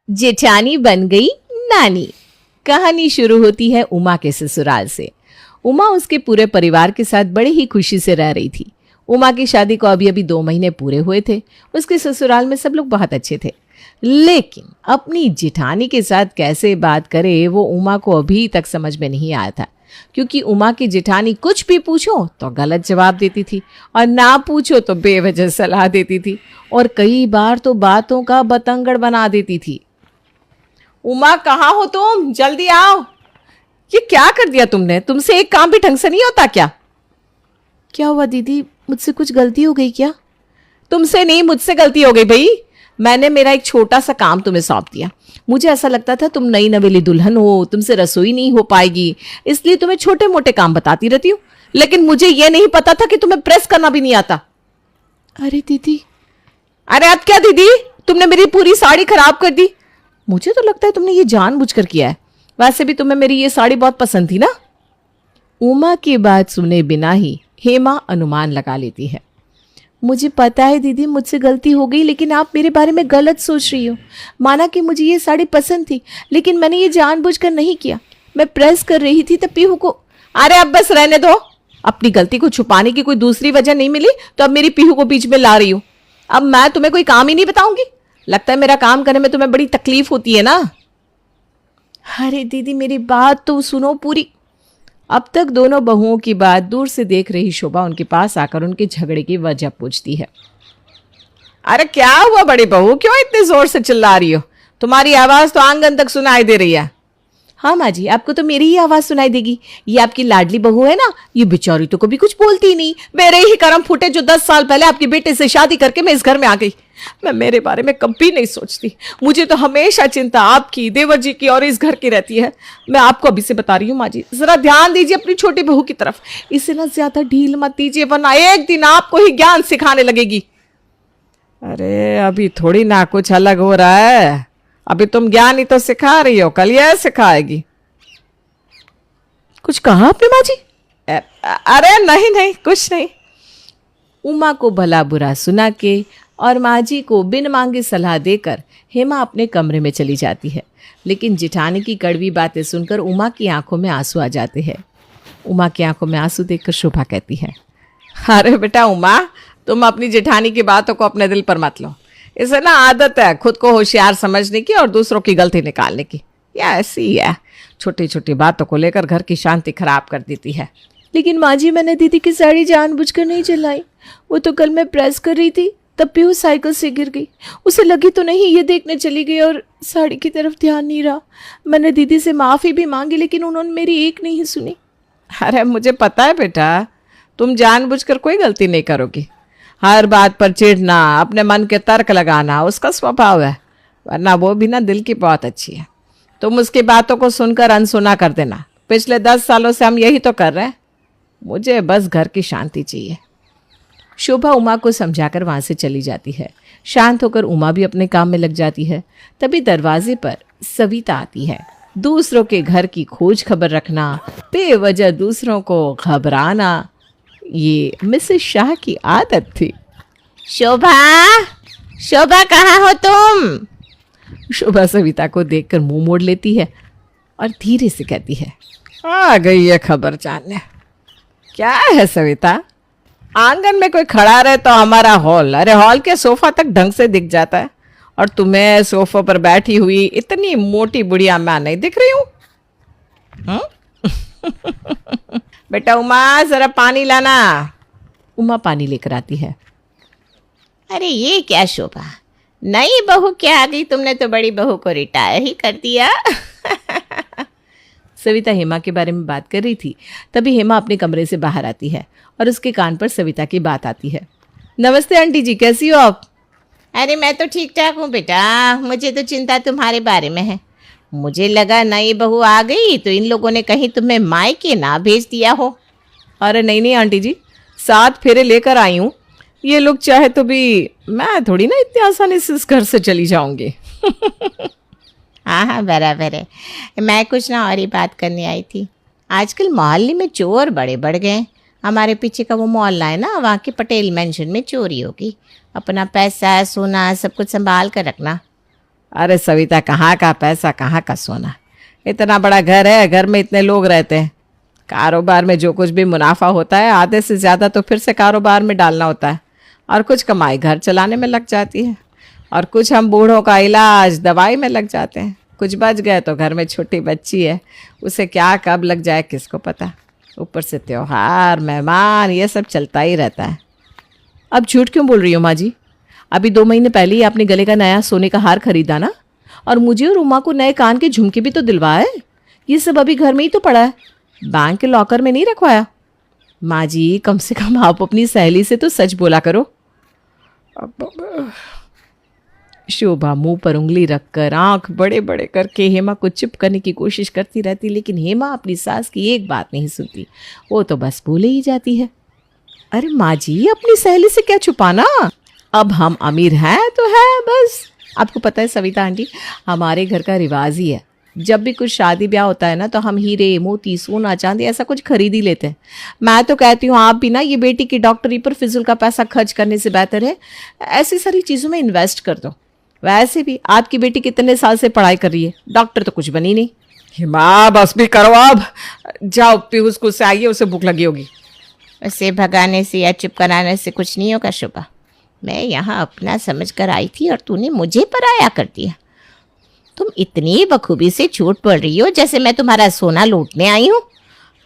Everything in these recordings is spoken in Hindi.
जेठानी बन गई नानी। कहानी शुरू होती है उमा के ससुराल से। उमा उसके पूरे परिवार के साथ बड़े ही खुशी से रह रही थी। उमा की शादी को अभी अभी 2 महीने पूरे हुए थे। उसके ससुराल में सब लोग बहुत अच्छे थे, लेकिन अपनी जेठानी के साथ कैसे बात करे वो उमा को अभी तक समझ में नहीं आया था, क्योंकि उमा की जेठानी कुछ भी पूछो तो गलत जवाब देती थी और ना पूछो तो बेवजह सलाह देती थी और कई बार तो बातों का बतंगड़ बना देती थी। उमा, कहाँ हो तुम? जल्दी आओ। ये क्या कर दिया तुमने? तुमसे एक काम भी ढंग से नहीं होता क्या? क्या हुआ दीदी, मुझसे कुछ गलती हो गई क्या? तुमसे नहीं, मुझसे गलती हो गई भाई। मैंने मेरा एक छोटा सा काम तुम्हें सौंप दिया। मुझे ऐसा लगता था तुम नई नवेली दुल्हन हो, तुमसे रसोई नहीं हो पाएगी, इसलिए तुम्हें छोटे मोटे काम बताती रहती हूँ, लेकिन मुझे यह नहीं पता था कि तुम्हें प्रेस करना भी नहीं आता। अरे दीदी। अरे अब क्या दीदी, तुमने मेरी पूरी साड़ी खराब कर दी। मुझे तो लगता है तुमने ये जानबूझकर किया है। वैसे भी तुम्हें मेरी ये साड़ी बहुत पसंद थी ना। उमा की बात सुने बिना ही हेमा अनुमान लगा लेती है। मुझे पता है दीदी, मुझसे गलती हो गई, लेकिन आप मेरे बारे में गलत सोच रही हो। माना कि मुझे ये साड़ी पसंद थी, लेकिन मैंने ये जानबूझकर नहीं किया। मैं प्रेस कर रही थी तब पीहू को। अरे अब बस रहने दो। अपनी गलती को छुपाने की कोई दूसरी वजह नहीं मिली तो अब मेरी पीहू को बीच में ला रही हूं। अब मैं तुम्हें कोई काम ही नहीं बताऊंगी। लगता है मेरा काम करने में तुम्हें बड़ी तकलीफ होती है ना। अरे दीदी, मेरी बात तो सुनो पूरी। अब तक दोनों बहुओं की बात दूर से देख रही शोभा उनके पास आकर उनके झगड़े की वजह पूछती है। अरे क्या हुआ बड़ी बहू, क्यों इतने जोर से चिल्ला रही हो? तुम्हारी आवाज तो आंगन तक सुनाई दे रही है। हाँ माँ जी, आपको तो मेरी ही आवाज सुनाई देगी। ये आपकी लाडली बहू है ना, ये बेचारी तो कभी कुछ बोलती ही नहीं। मेरे ही कर्म फूटे जो 10 साल पहले आपके बेटे से शादी करके मैं इस घर में आ गई। मैं मेरे बारे में कभी नहीं सोचती। मुझे तो हमेशा चिंता आपकी, देवर जी की और इस घर की रहती है। मैं आपको अभी से बता रही हूँ माँ जी, जरा ध्यान दीजिए अपनी छोटी बहू की तरफ। इसे ना ज्यादा ढील मत दीजिए, वरना एक दिन आपको ही ज्ञान सिखाने लगेगी। अरे अभी थोड़ी ना कुछ अलग हो रहा है। अभी तुम ज्ञान ही तो सिखा रही हो, कल यह सिखाएगी। कुछ कहा आपने माँ जी? अरे नहीं नहीं, कुछ नहीं। उमा को भला बुरा सुना के और माँ जी को बिन मांगे सलाह देकर हेमा अपने कमरे में चली जाती है। लेकिन जेठानी की कड़वी बातें सुनकर उमा की आंखों में आंसू आ जाते हैं। उमा की आंखों में आंसू देखकर शोभा कहती है, अरे बेटा उमा, तुम अपनी जेठानी की बातों को अपने दिल पर मत लो। इसे ना आदत है खुद को होशियार समझने की और दूसरों की गलती निकालने की। या ऐसी है, छोटी छोटी बातों को लेकर घर की शांति खराब कर देती है। लेकिन माँ जी, मैंने दीदी की साड़ी जानबूझकर नहीं जलाई। वो तो कल मैं प्रेस कर रही थी, तब भी वो साइकिल से गिर गई। उसे लगी तो नहीं, ये देखने चली गई और साड़ी की तरफ ध्यान नहीं रहा। मैंने दीदी से माफ़ी भी मांगी, लेकिन उन्होंने मेरी एक नहीं सुनी। अरे मुझे पता है बेटा, तुम जानबूझकर कोई गलती नहीं करोगी। हर बात पर चिढ़ना, अपने मन के तर्क लगाना उसका स्वभाव है, वरना वो भी ना दिल की बहुत अच्छी है। तुम उसकी बातों को सुनकर अनसुना कर देना। पिछले 10 सालों से हम यही तो कर रहे हैं। मुझे बस घर की शांति चाहिए। शोभा उमा को समझाकर वहां से चली जाती है। शांत होकर उमा भी अपने काम में लग जाती है। तभी दरवाजे पर सविता आती है। दूसरों के घर की खोज खबर रखना, बेवजह दूसरों को घबराना, ये मिसेस शाह की आदत थी। शोभा, शोभा कहाँ हो तुम? शोभा सविता को देखकर मुंह मोड़ लेती है और धीरे से कहती है, आ गई है खबर जानने। क्या है सविता, आंगन में कोई खड़ा रहे तो हमारा हॉल, अरे हॉल के सोफा तक ढंग से दिख जाता है, और तुम्हें सोफे पर बैठी हुई इतनी मोटी बुढ़िया मैं नहीं दिख रही हूँ? बेटा उमा, जरा पानी लाना। उमा पानी लेकर आती है। अरे ये क्या शोभा, नई बहू क्या आ गई? तुमने तो बड़ी बहू को रिटायर ही कर दिया। सविता हेमा के बारे में बात कर रही थी। तभी हेमा अपने कमरे से बाहर आती है और उसके कान पर सविता की बात आती है। नमस्ते आंटी जी, कैसी हो आप? अरे मैं तो ठीक ठाक हूँ बेटा, मुझे तो चिंता तुम्हारे बारे में है। मुझे लगा नई बहू आ गई तो इन लोगों ने कहीं तुम्हें मायके ना भेज दिया हो। अरे नहीं नहीं आंटी जी, 7 फेरे लेकर आई हूँ। ये लोग चाहे तो भी मैं थोड़ी ना इतनी आसानी से इस घर से चली जाऊंगी। हाँ हाँ बराबर है। मैं कुछ ना और ही बात करने आई थी। आजकल मोहल्ले में चोर बड़े बढ़ गए। हमारे पीछे का वो मोहल्ला है ना, वहाँ के पटेल मेंशन में चोरी होगी। अपना पैसा सोना सब कुछ संभाल कर रखना। अरे सविता, कहाँ का पैसा कहाँ का सोना, इतना बड़ा घर है, घर में इतने लोग रहते हैं, कारोबार में जो कुछ भी मुनाफा होता है आधे से ज़्यादा तो फिर से कारोबार में डालना होता है, और कुछ कमाई घर चलाने में लग जाती है, और कुछ हम बूढ़ों का इलाज दवाई में लग जाते हैं। कुछ बच गए तो घर में छोटी बच्ची है, उसे क्या कब लग जाए किसको पता। ऊपर से त्योहार, मेहमान, ये सब चलता ही रहता है। अब झूठ क्यों बोल रही हो माँ जी? अभी 2 महीने पहले ही आपने गले का नया सोने का हार खरीदा ना, और मुझे और उमा को नए कान के झुमके भी तो दिलवाए। ये सब अभी घर में ही तो पड़ा है, बैंक के लॉकर में नहीं रखवाया। माँ जी, कम से कम आप अपनी सहेली से तो सच बोला करो। शोभा मुंह पर उंगली रखकर आंख बड़े बड़े करके हेमा को चुप करने की कोशिश करती रहती, लेकिन हेमा अपनी सास की एक बात नहीं सुनती, वो तो बस बोले ही जाती है। अरे माँ जी, अपनी सहेली से क्या छुपाना, अब हम अमीर हैं तो है बस। आपको पता है सविता आंटी, हमारे घर का रिवाज ही है, जब भी कुछ शादी ब्याह होता है ना तो हम हीरे मोती सोना चांदी ऐसा कुछ खरीद ही लेते हैं। मैं तो कहती हूँ आप भी ना ये बेटी की डॉक्टरी पर फिजूल का पैसा खर्च करने से बेहतर है ऐसी सारी चीज़ों में इन्वेस्ट कर दो। वैसे भी आपकी बेटी कितने साल से पढ़ाई कर रही है, डॉक्टर तो कुछ बनी नहीं। हिमा बस भी करो अब, जाओ पीयूष स्कूल से आइए, उसे भूख लगी होगी। उसे भगाने से या चुप कराने से कुछ नहीं होगा शोभा। मैं यहाँ अपना समझ कर आई थी और तूने मुझे पराया कर दिया। तुम इतनी बखूबी से झूठ बोल रही हो जैसे मैं तुम्हारा सोना लूटने आई हूँ।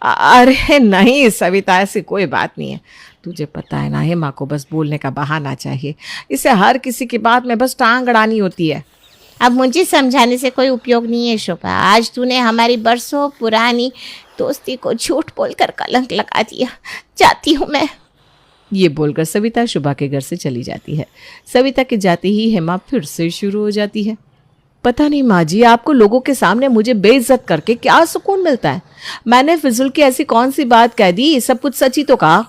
अरे नहीं सविता, ऐसी कोई बात नहीं है। तुझे पता है ना, हेमा को बस बोलने का बहाना चाहिए, इसे हर किसी की बात में बस टांग अड़ानी होती है। अब मुझे समझाने से कोई उपयोग नहीं है शोभा। आज तूने हमारी बरसों पुरानी दोस्ती को झूठ बोलकर कलंक लगा दिया। जाती हूँ मैं। ये बोलकर सविता शोभा के घर से चली जाती है। सविता के जाते ही हेमा फिर से शुरू हो जाती है। पता नहीं माँ जी, आपको लोगों के सामने मुझे बेइज्जत करके क्या सुकून मिलता है। मैंने फिजूल की ऐसी कौन सी बात कह दी, सब कुछ सच ही तो कहा।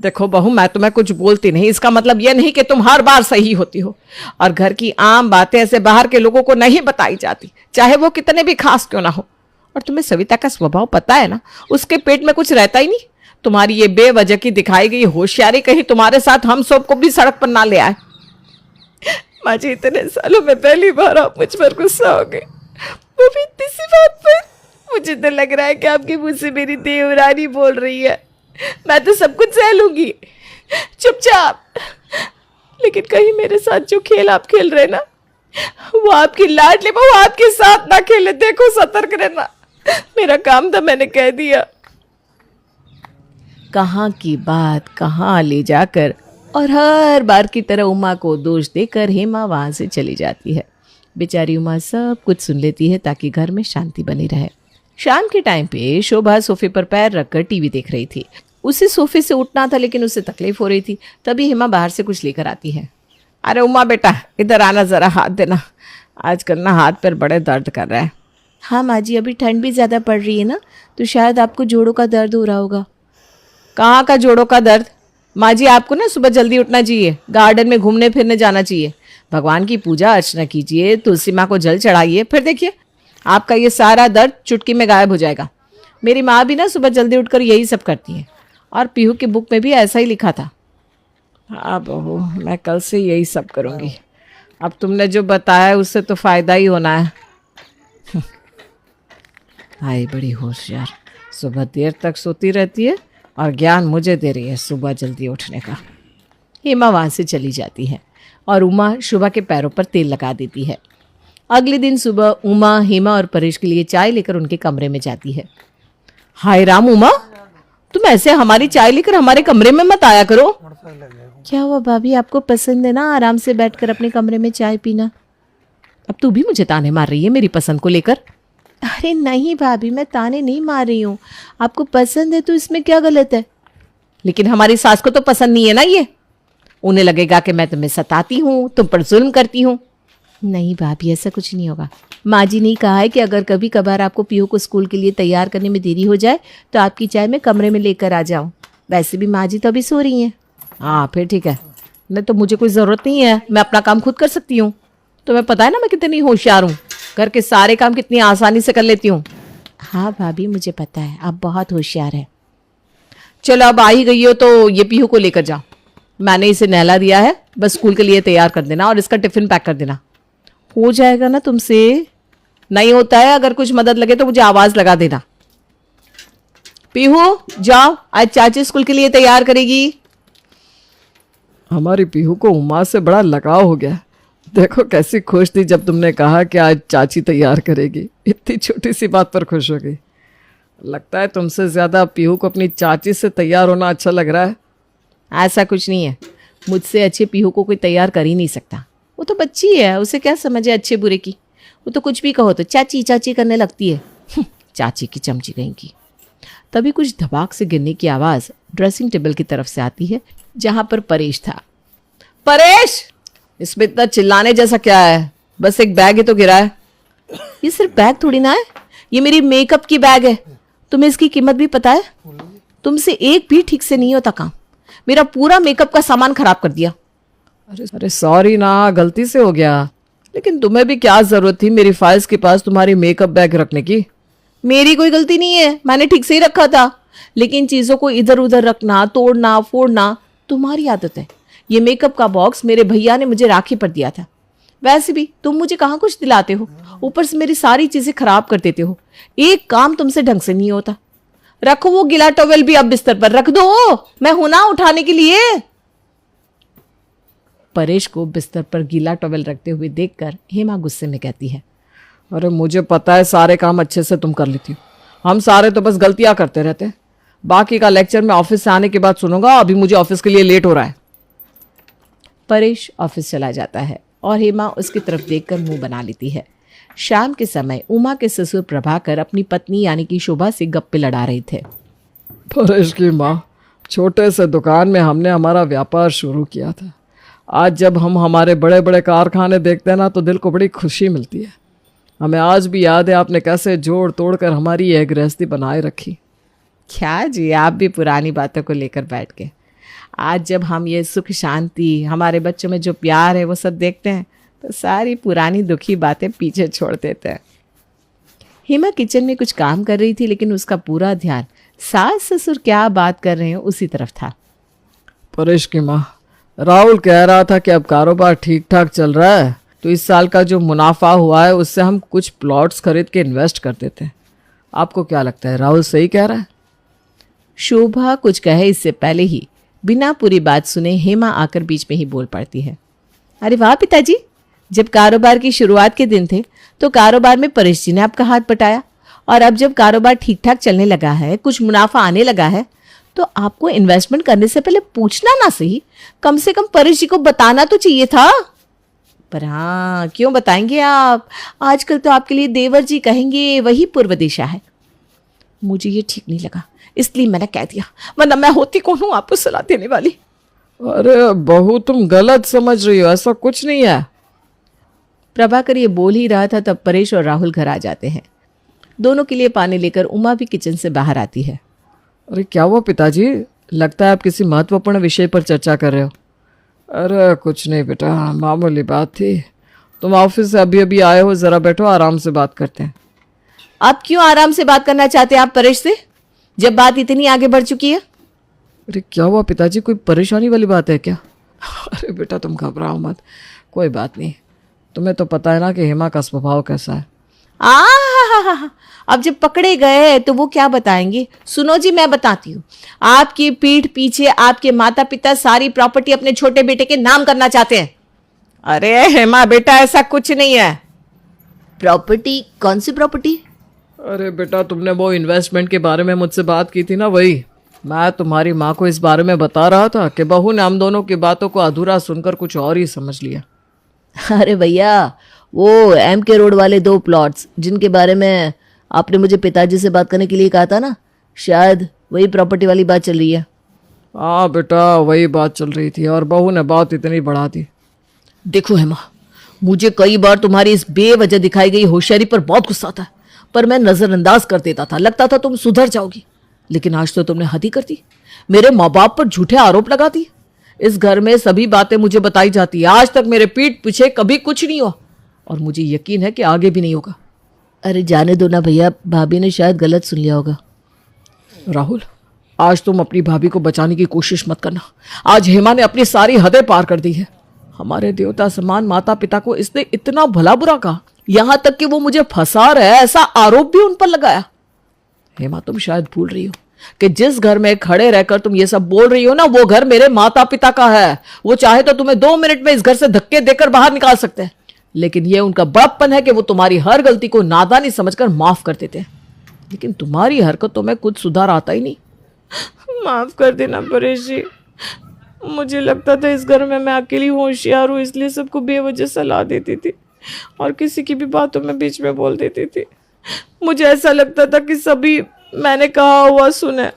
देखो बहू, मैं तुम्हें कुछ बोलती नहीं, इसका मतलब यह नहीं कि तुम हर बार सही होती हो, और घर की आम बातें ऐसे बाहर के लोगों को नहीं बताई जाती, चाहे वो कितने भी खास क्यों ना हो। और तुम्हें सविता का स्वभाव पता है ना, उसके पेट में कुछ रहता ही नहीं। तुम्हारी ये बेवजह की दिखाई गई होशियारी कहीं तुम्हारे साथ हम सबको भी सड़क पर ना ले आए। माँ जी, इतने सालों में पहली बार आप मुझ पर गुस्सा हो गए, वो भी इतनी सी बात पर। मुझे तो लग रहा है कि आपकी मुँह से मेरी देवरानी बोल रही है। मैं तो सब कुछ सह लूंगी चुपचाप, लेकिन कहीं मेरे साथ जो खेल आप खेल रहे ना, वो आपकी लाडली बहू आपके साथ ना खेले। देखो, सतर्क रहना। मेरा काम था, मैंने कह दिया। कहाँ की बात कहाँ ले जाकर, और हर बार की तरह उमा को दोष देकर हेमा वहां से चली जाती है। बेचारी उमा सब कुछ सुन लेती है ताकि घर में शांति बनी रहे। शाम के टाइम पे शोभा सोफे पर पैर रखकर टीवी देख रही थी। उसे सोफे से उठना था लेकिन उसे तकलीफ हो रही थी। तभी हेमा बाहर से कुछ लेकर आती है। अरे उमा बेटा, इधर आना, जरा हाथ देना, आजकल ना हाथ पैर बड़े दर्द कर रहे हैं। हाँ माँ जी, अभी ठंड भी ज़्यादा पड़ रही है ना, तो शायद आपको जोड़ों का दर्द हो रहा होगा। कहाँ का जोड़ों का दर्द? माँ जी, आपको ना सुबह जल्दी उठना चाहिए, गार्डन में घूमने फिरने जाना चाहिए, भगवान की पूजा अर्चना कीजिए, तुलसी माँ को जल चढ़ाइए, फिर देखिए आपका ये सारा दर्द चुटकी में गायब हो जाएगा। मेरी माँ भी ना सुबह जल्दी उठकर यही सब करती है, और पीहू की बुक में भी ऐसा ही लिखा था। हाँ बहू, मैं कल से यही सब करूँगी। अब तुमने जो बताया उससे तो फ़ायदा ही होना है। भाई बड़ी होशियार, सुबह देर तक सोती रहती है और ज्ञान मुझे दे रही है सुबह जल्दी उठने का। हेमा वहाँ से चली जाती है और उमा शोभा के पैरों पर तेल लगा देती है। अगले दिन सुबह उमा हेमा और परेश के लिए चाय लेकर उनके कमरे में जाती है। हाय राम उमा, तुम ऐसे हमारी चाय लेकर हमारे कमरे में मत आया करो। क्या हुआ भाभी, आपको पसंद है ना आराम से बैठकर अपने कमरे में चाय पीना? अब तू भी मुझे ताने मार रही है मेरी पसंद को लेकर? अरे नहीं भाभी, मैं ताने नहीं मार रही हूँ, आपको पसंद है तो इसमें क्या गलत है। लेकिन हमारी सास को तो पसंद नहीं है ना ये। उन्हें लगेगा कि मैं तुम्हें सताती हूँ, तुम पर जुल्म करती हूँ। नहीं भाभी, ऐसा कुछ नहीं होगा। माँ जी ने कहा है कि अगर कभी कभार आपको पीहू को स्कूल के लिए तैयार करने में देरी हो जाए तो आपकी चाय मैं कमरे में लेकर आ जाऊँ। वैसे भी माँ जी तो अभी सो रही हैं। हाँ फिर ठीक है, नहीं तो मुझे कोई ज़रूरत नहीं है, मैं अपना काम खुद कर सकती हूँ। तुम्हें पता है ना मैं कितनी होशियार हूँ, घर के सारे काम कितनी आसानी से कर लेती हूँ। हाँ भाभी, मुझे पता है, आप बहुत होशियार हैं। चलो अब आ ही गई हो तो ये पीहू को लेकर जाओ। मैंने इसे नहला दिया है, बस स्कूल के लिए तैयार कर देना और इसका टिफिन पैक कर देना। हो जाएगा ना तुमसे? नहीं होता है, अगर कुछ मदद लगे तो मुझे आवाज लगा देना। पीहू जाओ, आज चाची स्कूल के लिए तैयार करेगी। हमारी पीहू को उमा से बड़ा लगाव हो गया। देखो कैसी खुश थी जब तुमने कहा कि आज चाची तैयार करेगी। इतनी छोटी सी बात पर खुश हो गई। लगता है तुमसे ज्यादा पीहू को अपनी चाची से तैयार होना अच्छा लग रहा है। ऐसा कुछ नहीं है, मुझसे अच्छे पीहू को कोई तैयार कर ही नहीं सकता। वो तो बच्ची है, उसे क्या समझ है अच्छे बुरे की। वो तो कुछ भी कहो तो चाची चाची करने लगती है। चाची की चमची कहीं की। तभी कुछ धबाक से गिरने की आवाज ड्रेसिंग टेबल की तरफ से आती है, जहां पर परेश था। परेश, इसमें इतना चिल्लाने जैसा क्या है? बस एक बैग ही तो गिरा है। ये सिर्फ बैग थोड़ी ना है, ये मेरी मेकअप की बैग है। तुम्हें इसकी कीमत भी पता है? तुमसे एक भी ठीक से नहीं होता काम। मेरा पूरा मेकअप का सामान खराब कर दिया। अरे सॉरी ना, गलती से हो गया। लेकिन तुम्हें भी क्या जरूरत थी मेरी फाइल्स के पास तुम्हारी मेकअप बैग रखने की? मेरी कोई गलती नहीं है, मैंने ठीक से ही रखा था। लेकिन चीजों को इधर उधर रखना, तोड़ना फोड़ना तुम्हारी आदत है। ये मेकअप का बॉक्स मेरे भैया ने मुझे राखी पर दिया था। वैसे भी तुम मुझे कहाँ कुछ दिलाते हो, ऊपर से मेरी सारी चीजें खराब कर देते हो। एक काम तुमसे ढंग से नहीं होता। रखो वो गीला टॉवेल भी अब बिस्तर पर रख दो, मैं हूं ना उठाने के लिए। परेश को बिस्तर पर गीला टॉवेल रखते हुए देखकर हेमा गुस्से में कहती है, अरे मुझे पता है सारे काम अच्छे से तुम कर लेती हो। हम सारे तो बस गलतियां करते रहते हैं। बाकी का लेक्चर मैं ऑफिस से आने के बाद सुनूंगा। अभी मुझे ऑफिस के लिए लेट हो रहा है। परेश ऑफिस चला जाता है और हेमा उसकी तरफ देखकर मुंह बना लेती है। शाम के समय उमा के ससुर प्रभाकर अपनी पत्नी यानी कि शोभा से गप्पे लड़ा रहे थे। परेश की माँ, छोटे से दुकान में हमने हमारा व्यापार शुरू किया था। आज जब हम हमारे बड़े बड़े कारखाने देखते हैं ना तो दिल को बड़ी खुशी मिलती है। हमें आज भी याद है आपने कैसे जोड़ तोड़ कर हमारी यह गृहस्थी बनाए रखी। क्या जी, आप भी पुरानी बातों को लेकर बैठ गए। आज जब हम ये सुख शांति, हमारे बच्चों में जो प्यार है वो सब देखते हैं तो सारी पुरानी दुखी बातें पीछे छोड़ देते हैं। हेमा किचन में कुछ काम कर रही थी, लेकिन उसका पूरा ध्यान सास ससुर क्या बात कर रहे हैं उसी तरफ था। परेश की माँ, राहुल कह रहा था कि अब कारोबार ठीक ठाक चल रहा है तो इस साल का जो मुनाफा हुआ है उससे हम कुछ प्लॉट्स खरीद के इन्वेस्ट कर देते हैं। आपको क्या लगता है, राहुल सही कह रहा है? शोभा कुछ कहे इससे पहले ही बिना पूरी बात सुने हेमा आकर बीच में ही बोल पड़ती है। अरे वाह पिताजी, जब कारोबार की शुरुआत के दिन थे तो कारोबार में परेश जी ने आपका हाथ बटाया, और अब जब कारोबार ठीक ठाक चलने लगा है, कुछ मुनाफा आने लगा है, तो आपको इन्वेस्टमेंट करने से पहले पूछना ना सही, कम से कम परेश जी को बताना तो चाहिए था। पर हाँ, क्यों बताएंगे आप? आजकल तो आपके लिए देवर जी कहेंगे वही पूर्व दिशा है। मुझे ये ठीक नहीं लगा, इसलिए मैंने कह दिया, वरना मैं होती कौन हूं आपको सलाह देने वाली। अरे बहू, तुम गलत समझ रही हो, ऐसा कुछ नहीं है। प्रभाकर ये बोल ही रहा था तब परेश और राहुल घर आ जाते हैं। दोनों के लिए पानी लेकर उमा भी किचन से बाहर आती है। अरे क्या हुआ पिताजी, लगता है आप किसी महत्वपूर्ण विषय पर चर्चा कर रहे हो। अरे कुछ नहीं बेटा, मामूली बात थी। तुम ऑफिस से अभी अभी आए हो, जरा बैठो, आराम से बात करते हैं। आप क्यों आराम से बात करना चाहते हैं आप परेश से, जब बात इतनी आगे बढ़ चुकी है? अरे क्या हुआ पिताजी, कोई परेशानी वाली बात है क्या? अरे बेटा तुम घबराओ मत, कोई बात नहीं। तुम्हें तो पता है ना कि हेमा का स्वभाव कैसा है। अब जब पकड़े गए तो वो क्या बताएंगे? सुनो जी, मैं बताती हूँ। आपकी पीठ पीछे आपके माता पिता सारी प्रॉपर्टी अपने छोटे बेटे के नाम करना चाहते हैं। अरे हेमा बेटा, ऐसा कुछ नहीं है। प्रॉपर्टी? कौन सी प्रॉपर्टी? अरे बेटा, तुमने वो इन्वेस्टमेंट के बारे में मुझसे बात की थी ना, वही। मैं तुम्हारी माँ को इस बारे में बता रहा था कि बहू ने हम दोनों की बातों को अधूरा सुनकर कुछ और ही समझ लिया। अरे भैया, वो MK रोड वाले 2 प्लॉट्स जिनके बारे में आपने मुझे पिताजी से बात करने के लिए कहा था ना, शायद वही प्रॉपर्टी वाली बात चल रही है। हाँ बेटा, वही बात चल रही थी और बहू ने बात इतनी बढ़ा दी। देखो हेमा, मुझे कई बार तुम्हारी इस बेवजह दिखाई गई होशियारी पर बहुत गुस्सा आता है, पर मैं नजरअंदाज कर देता था, लगता था तुम सुधर जाओगी। लेकिन आज तो तुमने हद ही कर दी, मेरे माँ बाप पर झूठे आरोप लगा दिए। इस घर में सभी बातें मुझे बताई जाती है, आज तक मेरे पीठ पीछे कभी कुछ नहीं हुआ और मुझे यकीन है कि आगे भी नहीं होगा। अरे जाने दो ना भैया, भाभी ने शायद गलत सुन लिया होगा। राहुल, आज तुम अपनी भाभी को बचाने की कोशिश मत करना। आज हेमा ने अपनी सारी हदें पार कर दी है। हमारे देवता समान माता पिता को इसने इतना भला बुरा कहा, यहां तक कि वो मुझे फंसा रहे ऐसा आरोप भी उन पर लगाया। हेमा, तुम शायद भूल रही हो कि जिस घर में खड़े रहकर तुम ये सब बोल रही हो ना, वो घर मेरे माता पिता का है। वो चाहे तो तुम्हें 2 मिनट में इस घर से धक्के देकर बाहर निकाल सकते हैं, लेकिन ये उनका बड़प्पन है कि वो तुम्हारी हर गलती को नादानी समझकर माफ कर देते हैं। लेकिन तुम्हारी हरकतों में कुछ सुधार आता ही नहीं। माफ कर देना परेश जी, मुझे लगता था इस घर में मैं अकेली होशियार हूँ, इसलिए सबको बेवजह सलाह देती थी और किसी की भी बातों में बीच में बोल देती थी। मुझे ऐसा लगता था कि सभी मैंने कहा हुआ सुने,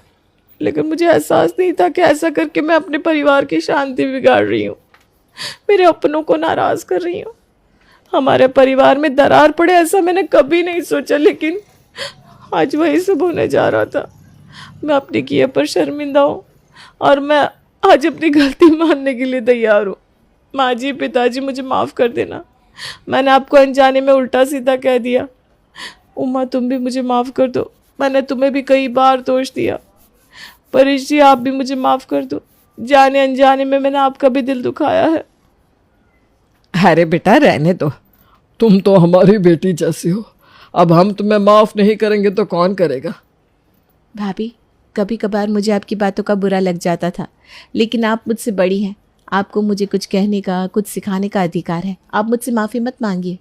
लेकिन मुझे एहसास नहीं था कि ऐसा करके मैं अपने परिवार की शांति बिगाड़ रही हूँ, मेरे अपनों को नाराज कर रही हूँ। हमारे परिवार में दरार पड़े ऐसा मैंने कभी नहीं सोचा, लेकिन आज वही सब होने जा रहा था। मैं अपने किए पर शर्मिंदा हूँ और मैं आज अपनी गलती मानने के लिए तैयार हूँ। माँ जी, पिताजी, मुझे माफ़ कर देना, मैंने आपको अनजाने में उल्टा सीधा कह दिया। उमा, तुम भी मुझे माफ़ कर दो, मैंने तुम्हें भी कई बार दोष दिया। परेश जी, आप भी मुझे माफ़ कर दो, जाने अनजाने में मैंने आपका भी दिल दुखाया है। अरे बेटा, रहने दो, तुम तो हमारी बेटी जैसी हो। अब हम तुम्हें माफ नहीं करेंगे तो कौन करेगा। भाभी, कभी कभार मुझे आपकी बातों का बुरा लग जाता था, लेकिन आप मुझसे बड़ी हैं, आपको मुझे कुछ कहने का, कुछ सिखाने का अधिकार है। आप मुझसे माफ़ी मत मांगिए।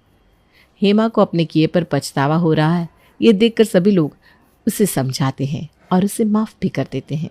हेमा को अपने किए पर पछतावा हो रहा है, ये देखकर सभी लोग उसे समझाते हैं और उसे माफ़ भी कर देते हैं।